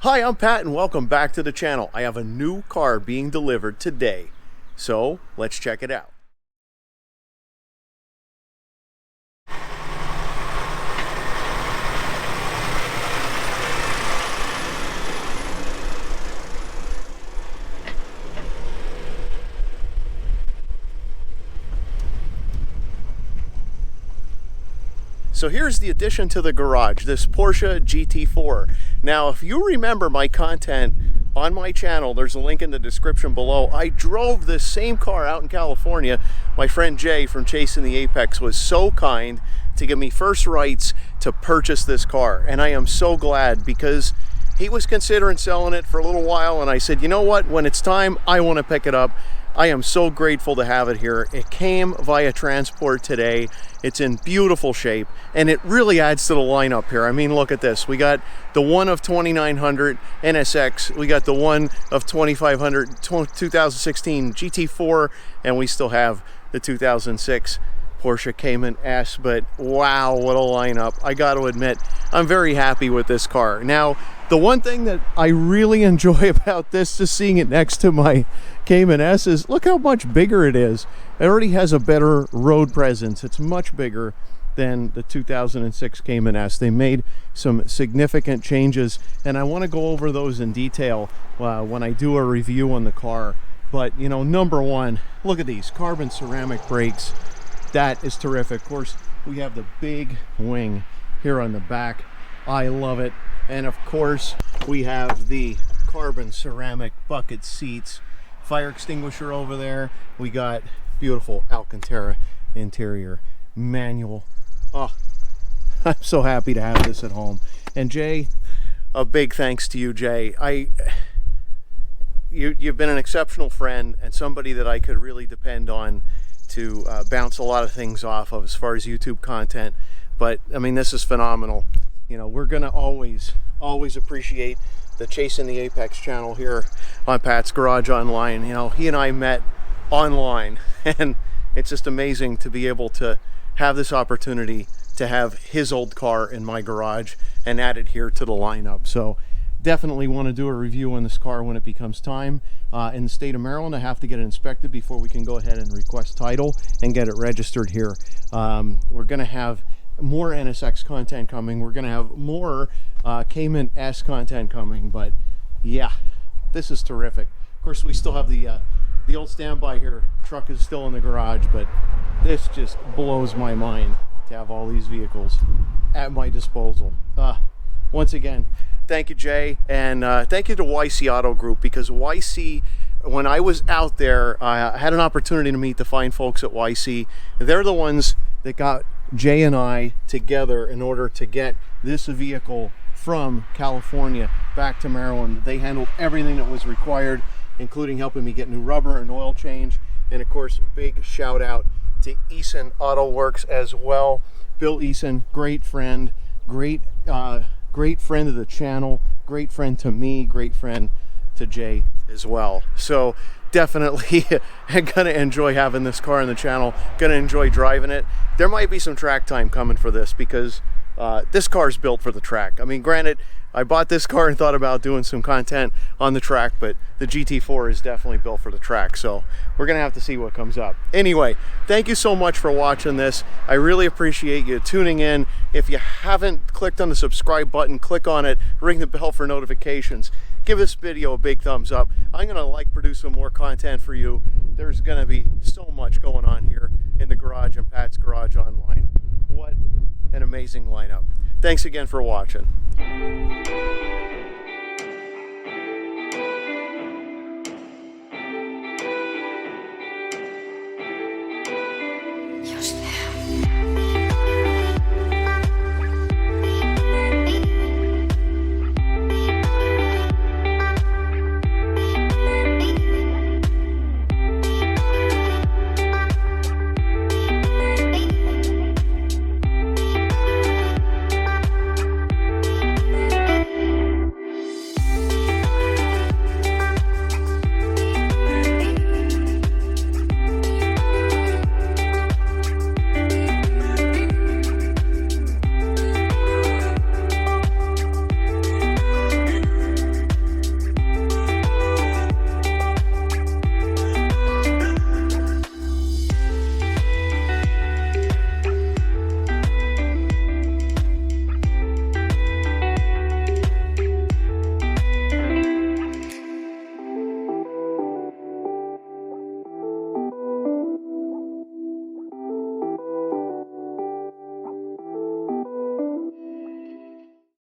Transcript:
Hi, I'm Pat and welcome back to the channel. I have a new car being delivered today, so let's check it out. So here's the addition to the garage, this Porsche GT4. Now, if you remember my content on my channel, there's a link in the description below. I drove this same car out in California. My friend Jay from Chasing the Apex was so kind to give me first rights to purchase this car. And I am so glad because he was considering selling it for a little while. And I said, you know what, when it's time, I want to pick it up. I am so grateful to have it here. It came via transport today. It's in beautiful shape and it really adds to the lineup here. I mean, look at this. We got the one of 2900 NSX. We got the one of 2500 2016 GT4 and we still have the 2006 Porsche Cayman S, but wow, what a lineup. I got to admit, I'm very happy with this car. Now, the one thing that I really enjoy about this, just seeing it next to my Cayman S, is look how much bigger it is. It already has a better road presence. It's much bigger than the 2006 Cayman S. They made some significant changes, and I want to go over those in detail when I do a review on the car. But, you know, number one, look at these carbon ceramic brakes. That is terrific. Of course, we have the big wing here on the back. I love it. And of course, we have the carbon ceramic bucket seats, fire extinguisher over there. We got beautiful Alcantara interior, manual. Oh, I'm so happy to have this at home. And Jay, a big thanks to you, Jay. You've been an exceptional friend and somebody that I could really depend on to bounce a lot of things off of as far as YouTube content. But I mean, this is phenomenal. You know, we're gonna always appreciate the Chasing the Apex channel here on Pat's Garage Online. You know, he and I met online and it's just amazing to be able to have this opportunity to have his old car in my garage and add it here to the lineup. So definitely want to do a review on this car when it becomes time. In the state of Maryland, I have to get it inspected before we can go ahead and request title and get it registered here. We're going to have more NSX content coming. We're going to have more Cayman S content coming. But yeah, this is terrific. Of course, we still have the old standby here. Truck is still in the garage, but this just blows my mind to have all these vehicles at my disposal. Once again, thank you, Jay, and thank you to YC Auto Group, because YC, when I was out there, I had an opportunity to meet the fine folks at YC. They're the ones that got Jay and I together in order to get this vehicle from California back to Maryland. They handled everything that was required, including helping me get new rubber and oil change. And of course, big shout out to Eason Autowerks as well. Bill Eason, great friend, great friend of the channel, great friend to me, great friend to Jay as well. So definitely gonna enjoy having this car in the channel, gonna enjoy driving it. There might be some track time coming for this because this car is built for the track. I mean, granted, I bought this car and thought about doing some content on the track, but the GT4 is definitely built for the track, so we're gonna have to see what comes up. Anyway, thank you so much for watching this. I really appreciate you tuning in. If you haven't clicked on the subscribe button, click on it, ring the bell for notifications. Give this video a big thumbs up. I'm gonna produce some more content for you. There's gonna be so much going on here in the garage and Pat's Garage Online. What an amazing lineup. Thanks again for watching.